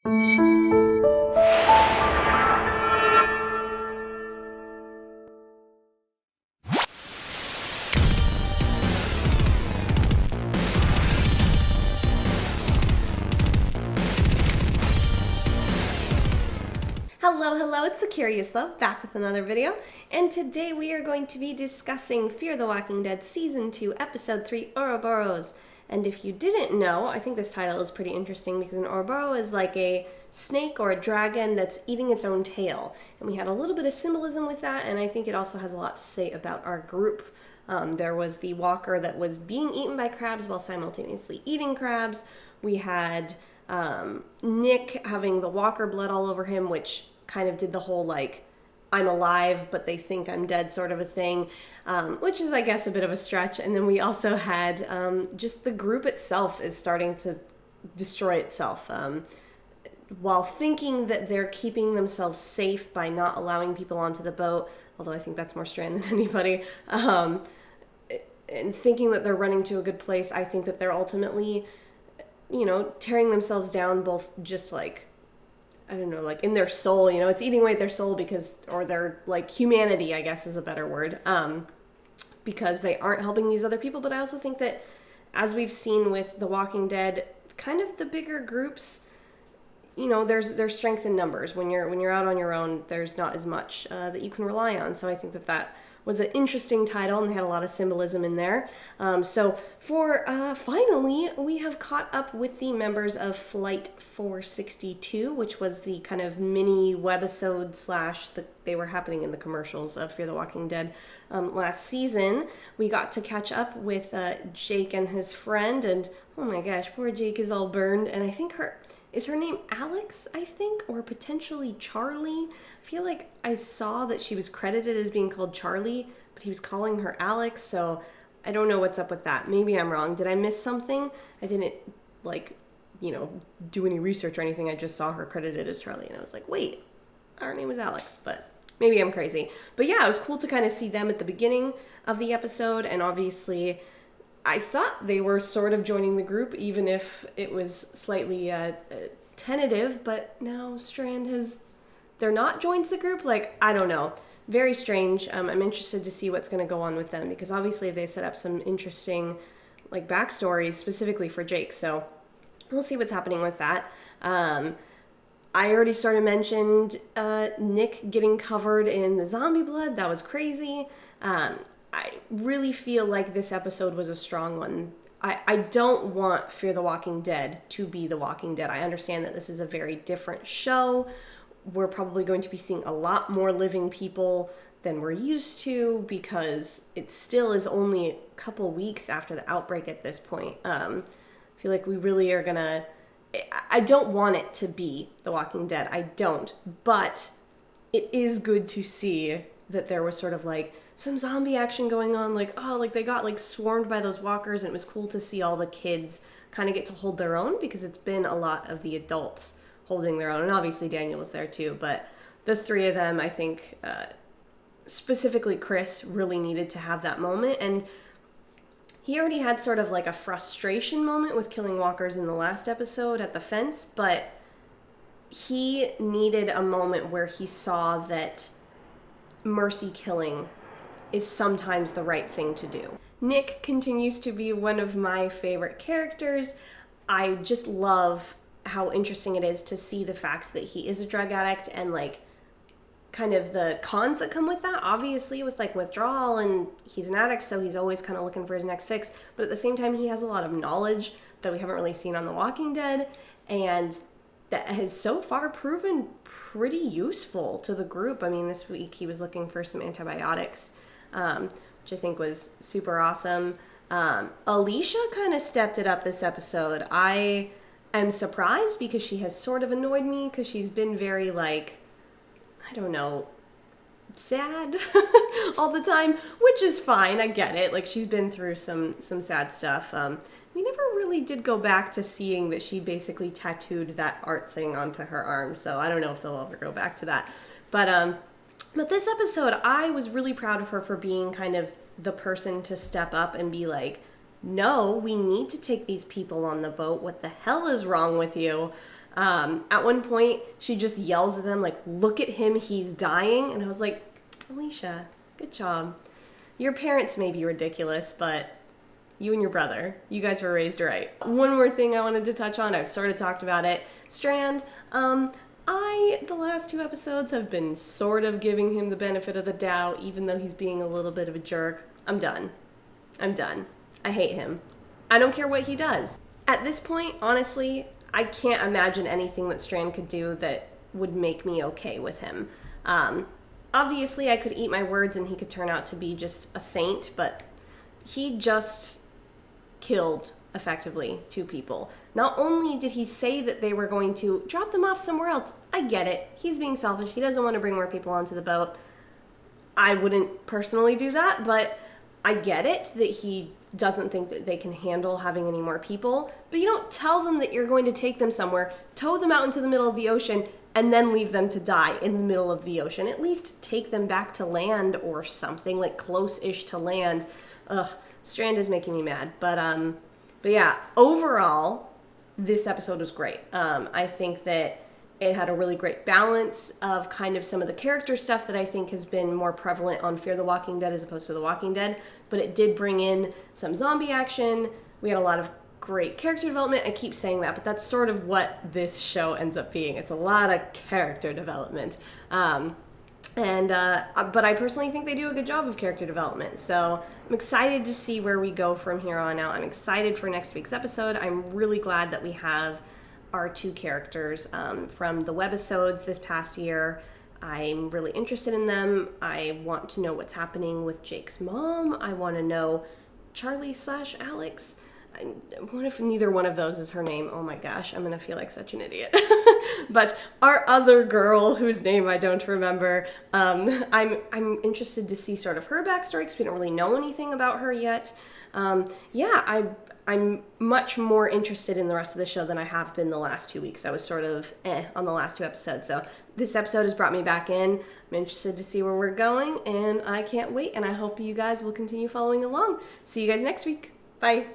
Hello, it's the Curious Love, back with another video, and today we are going to be discussing Fear the Walking Dead Season 2, Episode 3, Ouroboros. And if you didn't know, I think this title is pretty interesting because an Ouroboros is like a snake or a dragon that's eating its own tail. And we had a little bit of symbolism with that, and I think it also has a lot to say about our group. There was the walker that was being eaten by crabs while simultaneously eating crabs. We had Nick having the walker blood all over him, which kind of did the whole like I'm alive but they think I'm dead sort of a thing, which is I guess a bit of a stretch. And then we also had just the group itself is starting to destroy itself while thinking that they're keeping themselves safe by not allowing people onto the boat, although I think that's more Strand than anybody, and thinking that they're running to a good place. I think that they're ultimately, tearing themselves down, both just like, I don't know, like in their soul, it's eating away at their soul or their like humanity, I guess is a better word, because they aren't helping these other people. But I also think that, as we've seen with The Walking Dead, kind of the bigger groups, there's strength in numbers. When you're out on your own, there's not as much that you can rely on. So I think that was an interesting title, and they had a lot of symbolism in there. So for finally, we have caught up with the members of Flight 462, which was the kind of mini webisode / they were happening in the commercials of Fear the Walking Dead last season. We got to catch up with Jake and his friend, and oh my gosh, poor Jake is all burned, and I think is her name Alex, I think, or potentially Charlie? I feel like I saw that she was credited as being called Charlie, but he was calling her Alex, so I don't know what's up with that. Maybe I'm wrong. Did I miss something? I didn't, do any research or anything. I just saw her credited as Charlie, and I was like, wait, her name was Alex, but maybe I'm crazy. But yeah, it was cool to kind of see them at the beginning of the episode, and obviously I thought they were sort of joining the group, even if it was slightly tentative, but now Strand they're not joined the group. Like, I don't know. Very strange. I'm interested to see what's going to go on with them, because obviously they set up some interesting like backstories specifically for Jake. So we'll see what's happening with that. I already mentioned Nick getting covered in the zombie blood. That was crazy. I really feel like this episode was a strong one. I don't want Fear the Walking Dead to be The Walking Dead. I understand that this is a very different show. We're probably going to be seeing a lot more living people than we're used to, because it still is only a couple weeks after the outbreak at this point. I feel like we really are gonna... I don't want it to be The Walking Dead. I don't. But it is good to see that there was sort of like some zombie action going on, like they got like swarmed by those walkers, and it was cool to see all the kids kind of get to hold their own, because it's been a lot of the adults holding their own, and obviously Daniel was there too, but the three of them, I think, specifically Chris, really needed to have that moment, and he already had sort of like a frustration moment with killing walkers in the last episode at the fence, but he needed a moment where he saw that mercy killing is sometimes the right thing to do. Nick continues to be one of my favorite characters. I just love how interesting it is to see the fact that he is a drug addict, and like kind of the cons that come with that, obviously, with like withdrawal, and he's an addict, so he's always kind of looking for his next fix, but at the same time he has a lot of knowledge that we haven't really seen on The Walking Dead, and that has so far proven pretty useful to the group. I mean, this week he was looking for some antibiotics, which I think was super awesome. Alicia kind of stepped it up this episode. I am surprised, because she has sort of annoyed me, because she's been very, like, I don't know, sad all the time, which is fine. I get it. Like, she's been through some sad stuff. We never really did go back to seeing that she basically tattooed that art thing onto her arm, so I don't know if they'll ever go back to that. But this episode, I was really proud of her for being kind of the person to step up and be like, no, we need to take these people on the boat. What the hell is wrong with you? At one point, she just yells at them, like, look at him, he's dying. And I was like, Alicia, good job. Your parents may be ridiculous, but you and your brother, you guys were raised right. One more thing I wanted to touch on, I've sort of talked about it. Strand, the last 2 episodes have been sort of giving him the benefit of the doubt, even though he's being a little bit of a jerk. I'm done. I hate him. I don't care what he does. At this point, honestly, I can't imagine anything that Strand could do that would make me okay with him. Obviously, I could eat my words and he could turn out to be just a saint, but he just killed, effectively, 2 people. Not only did he say that they were going to drop them off somewhere else, I get it. He's being selfish. He doesn't want to bring more people onto the boat. I wouldn't personally do that, but I get it that he doesn't think that they can handle having any more people. But you don't tell them that you're going to take them somewhere, tow them out into the middle of the ocean, and then leave them to die in the middle of the ocean. At least take them back to land or something, like close-ish to land. Ugh, Strand is making me mad. But yeah, overall, this episode was great. I think that it had a really great balance of kind of some of the character stuff that I think has been more prevalent on Fear the Walking Dead as opposed to The Walking Dead. But it did bring in some zombie action. We had a lot of great character development. I keep saying that, but that's sort of what this show ends up being. It's a lot of character development. But I personally think they do a good job of character development. So I'm excited to see where we go from here on out. I'm excited for next week's episode. I'm really glad that we have our 2 characters from the webisodes this past year. I'm really interested in them. I want to know what's happening with Jake's mom. I want to know Charlie/Alex. What if neither one of those is her name? Oh my gosh, I'm gonna feel like such an idiot. But our other girl, whose name I don't remember, I'm interested to see sort of her backstory because we don't really know anything about her yet. I'm much more interested in the rest of the show than I have been the last 2 weeks. I was sort of on the last 2 episodes. So this episode has brought me back in. I'm interested to see where we're going, and I can't wait. And I hope you guys will continue following along. See you guys next week. Bye.